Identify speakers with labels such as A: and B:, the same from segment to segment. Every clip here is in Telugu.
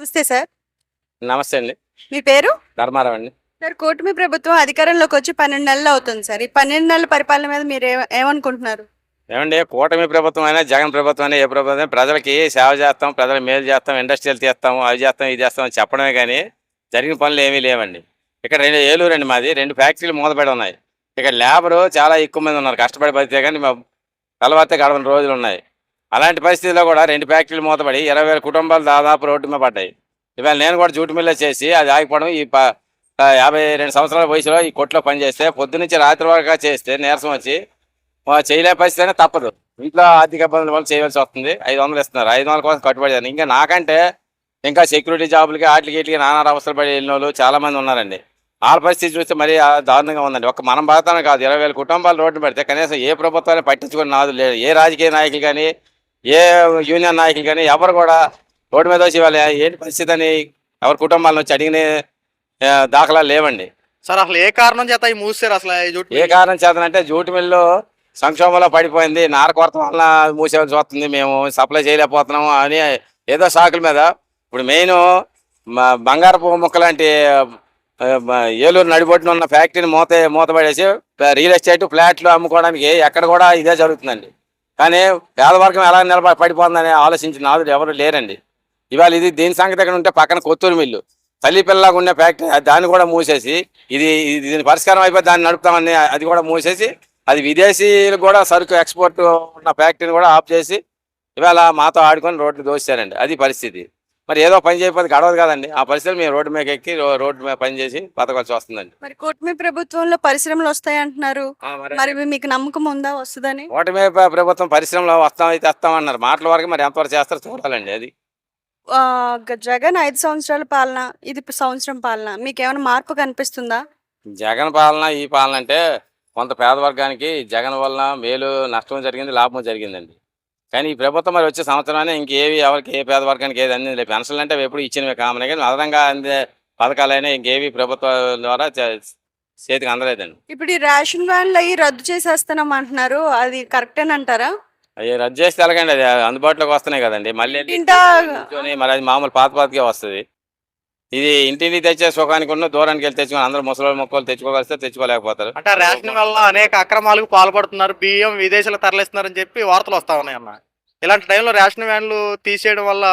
A: నమస్తే సార్.
B: నమస్తే అండి.
A: మీ పేరు?
B: ధర్మారావు అండి.
A: సార్, కూటమి ప్రభుత్వం అధికారంలోకి వచ్చి 12 నెలలు అవుతుంది సార్. ఈ 12 నెలల పరిపాలన మీద మీరు ఏమనుకుంటున్నారు?
B: ఏమండి, కూటమి ప్రభుత్వం అయినా జగన్ ప్రభుత్వం అయినా ఏ ప్రభుత్వం అయినా ప్రజలకి సేవ చేస్తాం, ప్రజల మేలు చేస్తాం, ఇండస్ట్రియల్ తీస్తాము, అవి చేస్తాం, ఇది చేస్తాం అని చెప్పడమే కానీ జరిగిన పనులు ఏమీ లేవండి. ఇక్కడ ఏలూరు అండి మాది, 2 ఫ్యాక్టరీలు మూతపడి ఉన్నాయి. ఇక్కడ లేబరు చాలా ఎక్కువ మంది ఉన్నారు, కష్టపడి పడితే కానీ తలవాతే గడవని రోజులు ఉన్నాయి. అలాంటి పరిస్థితుల్లో కూడా 2 ఫ్యాక్టరీలు మూతపడి 20,000 కుటుంబాలు దాదాపు రోడ్డు మీద పడ్డాయి. ఇవాళ నేను కూడా జూటు మిల్లో చేసి అది ఆగిపోవడం, ఈ 52 సంవత్సరాల వయసులో ఈ కొట్లో పనిచేస్తే పొద్దునుంచి రాత్రి వరకు చేస్తే నీరసం వచ్చి చేయలే పరిస్థితి తప్పదు. ఇంట్లో ఆర్థిక ఇబ్బందుల వల్ల చేయవలసి వస్తుంది. 500 ఇస్తున్నారు, 500 కోసం కట్టుబడి. ఇంకా నాకంటే ఇంకా సెక్యూరిటీ జాబులకి వాటికి వీటికి నానా అవసరం పడి వెళ్ళిన వాళ్ళు చాలామంది ఉన్నారండి. వాళ్ళ పరిస్థితి చూస్తే మరీ దారుణంగా ఉందండి. ఒక మనం బాధతానే కాదు, 20,000 కుటుంబాలు రోడ్డు పెడితే కనీసం ఏ ప్రభుత్వాన్ని పట్టించుకుని నాదు లేదు. ఏ రాజకీయ నాయకులు కానీ ఏ యూనియన్ నాయకులు కానీ ఎవరు కూడా రోడ్డు మీద వచ్చి వాళ్ళు ఏంటి పరిస్థితి అని ఎవరి కుటుంబాలను వచ్చి అడిగిన దాఖలాలు లేవండి.
C: సార్, అసలు ఏ కారణం చేత మూసారు? అసలు
B: ఏ కారణం చేతనంటే జూటు మిల్లు సంక్షోభంలో పడిపోయింది, నార కొరత వల్ల మూసేవాల్సి వస్తుంది, మేము సప్లై చేయలేకపోతున్నాము అని ఏదో సాకుల మీద. ఇప్పుడు మెయిన్ బంగారపు ముక్క లాంటి ఏలూరు నడిబొట్టున ఉన్న ఫ్యాక్టరీని మూతపడేసి రియల్ ఎస్టేట్ ఫ్లాట్లు అమ్ముకోవడానికి ఎక్కడ కూడా ఇదే జరుగుతుందండి. కానీ పేదవర్గం ఎలా పడిపోతుందని ఆలోచించిన నాదుడు ఎవరు లేరండి. ఇవాళ దీని సంగతి ఎక్కడ ఉంటే పక్కన కొత్తూరు మిల్లు తల్లి పిల్లలాగా ఉన్న ఫ్యాక్టరీ, దాన్ని కూడా మూసేసి దీని పరిష్కారం అయిపోయి దాన్ని నడుపుతామని అది కూడా మూసేసి అది విదేశీయులు కూడా సరుకు ఎక్స్పోర్ట్ ఉన్న ఫ్యాక్టరీని కూడా ఆఫ్ చేసి ఇవాళ మాతో ఆడుకొని రోడ్లు దోశారండి. అది పరిస్థితి. మరి ఏదో పని చేయకపోతే గడవదు కదండి. ఆ పరిస్థితులు మేము రోడ్డు మీద ఎక్కి రోడ్డు మీద పని చేసి బతకాల్సి వస్తుందండి.
A: మరి కూటమి ప్రభుత్వంలో పరిశ్రమలు వస్తాయి అంటున్నారు, మరి మీకు నమ్మకం ఉందా వస్తుందని?
B: కూటమి ప్రభుత్వం పరిశ్రమలో వస్తామన్నారు మాటల వరకు, మరి ఎంతవరకు చేస్తారో చూడాలండి. అది
A: జగన్ 5 సంవత్సరాల పాలన, ఇది సంవత్సరం పాలన, మీకు ఏమైనా మార్పు కనిపిస్తుందా?
B: జగన్ పాలన ఈ పాలన అంటే కొంత పేదవర్గానికి జగన్ వలన మేలు నష్టం జరిగింది, లాభం జరిగిందండి. కానీ ఈ ప్రభుత్వం మరి వచ్చే సంవత్సరాన్ని ఇంకేవి ఎవరికి ఏ పేదవర్గానికి ఏది అందింది. పెన్షన్లు అంటే ఎప్పుడు ఇచ్చినవి కామనే, కానీ అదనంగా అందే పథకాలైనా ఇంకేవి ప్రభుత్వం ద్వారా చేతికి అందలేదండి.
A: ఇప్పుడు ఈ రేషన్ వ్యాన్లు అవి రద్దు చేసేస్తున్నాం అంటున్నారు, అది కరెక్టేనంటారా?
B: అవి రద్దు చేస్తే ఎలాగండి, అది అందుబాటులోకి వస్తున్నాయి కదండి. మళ్ళీ మరి అది మామూలు పాతకే వస్తుంది. ఇది ఇంటిని తెచ్చే సుఖానికి ఉన్న దూరానికి వెళ్ళి తెచ్చుకొని అందరూ ముసలి మొక్కలు తెచ్చుకోగలిస్తే తెచ్చుకోలేకపోతారు.
C: అంటే రేషన్ వల్ల అనేక అక్రమాలకు పాల్పడుతున్నారు, బియ్యం విదేశాలకు తరలిస్తున్నారని చెప్పి వార్తలు వస్తా ఉన్నాయి అన్న. ఇలాంటి టైంలో రేషన్ వ్యాన్లు తీసేయడం వల్ల,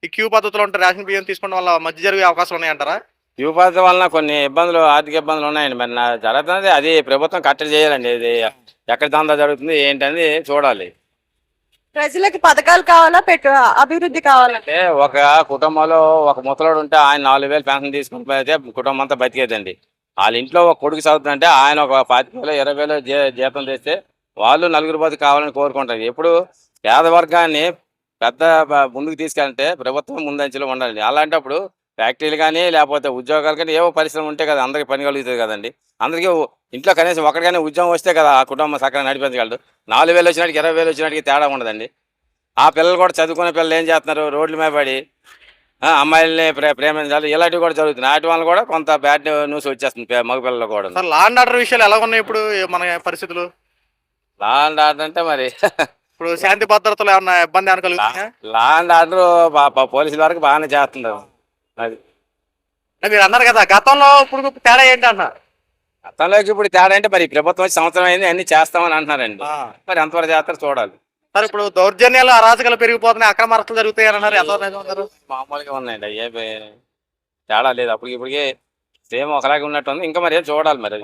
C: ఈ క్యూ పద్ధతిలో ఉంటే రేషన్ బియ్యం తీసుకోవడం వల్ల మధ్య జరిగే అవకాశాలు ఉన్నాయంటారా?
B: క్యూ పద్ధతి వలన కొన్ని ఇబ్బందులు, ఆర్థిక ఇబ్బందులు ఉన్నాయండి. మరి జరుగుతుంది అది ప్రభుత్వం కట్టడి చేయాలండి. ఇది ఎక్కడ దందా జరుగుతుంది ఏంటనేది చూడాలి.
A: ప్రజలకు పథకాలు కావాలా, అభివృద్ధి కావాలంటే
B: ఒక కుటుంబంలో ఒక ముసలోడు ఉంటే ఆయన 4,000 పెన్షన్ తీసుకుని పోతే కుటుంబం అంతా బతికేదండి. వాళ్ళ ఇంట్లో ఒక కొడుకు చదువుతుందంటే ఆయన ఒక 25,000 20,000 జీతం తెస్తే వాళ్ళు నలుగురు బతుకు కావాలని కోరుకుంటారు. ఎప్పుడు పేదవర్గాన్ని పెద్ద ముందుకు తీసుకెళ్తే ప్రభుత్వం ముందంచెలో ఉండాలి. అలాంటప్పుడు ఫ్యాక్టరీలు కానీ లేకపోతే ఉద్యోగాలు కానీ ఏవో పరిశ్రమ ఉంటే కదా అందరికీ పని కలుగుతుంది కదండి. అందరికీ ఇంట్లో కనీసం ఒకరికైనా ఉద్యోగం వస్తే కదా ఆ కుటుంబం సక్కగా నడిపించగలడు. 4,000 వచ్చినట్టుకి 20,000 వచ్చినట్టుకి తేడా ఉండదండి. ఆ పిల్లలు కూడా చదువుకునే పిల్లలు ఏం చేస్తున్నారు, రోడ్ల మీద పడి అమ్మాయిల్ని ప్రేమించాలి, ఇలాంటివి కూడా జరుగుతున్నాయి. వాటి వల్ల కూడా కొంత బ్యాడ్ న్యూస్ వచ్చేస్తుంది మగపిల్లలు కూడా.
C: సార్, లా అండ్ ఆర్డర్ విషయాలు ఎలా ఉన్నాయి ఇప్పుడు మన పరిస్థితులు?
B: లా అండ్ ఆర్డర్ అంటే మరి
C: ఇప్పుడు శాంతి భద్రతలు ఏమన్నా ఇబ్బంది ఏమైనా కలుగుతుందా?
B: లా అండ్ ఆర్డర్ పోలీసుల వరకు బాగానే చేస్తున్నారు. అది
C: మీరు అన్నారు కదా, గతంలో ఇప్పుడు తేడా ఏంటి అన్న?
B: గతంలోకి ఇప్పుడు తేడా అంటే మరి ప్రభుత్వం వచ్చి సంవత్సరం అయింది అన్ని చేస్తామని అంటున్నారండి. మరి ఎంతవరకు చేస్తారో చూడాలి.
C: సార్, ఇప్పుడు దౌర్జన్యాలు అరాచకాలు పెరిగిపోతున్నాయి, అక్రమార్తలు జరుగుతాయి అన్నారు, ఎంతవరకు?
B: మామూలుగా ఉన్నాయండి, ఏ తేడా లేదు. అప్పటికి ఇప్పటికి సేమ్ ఒకలాగే ఉన్నట్టు ఉంది. ఇంకా మరి ఏం చూడాలి మరి.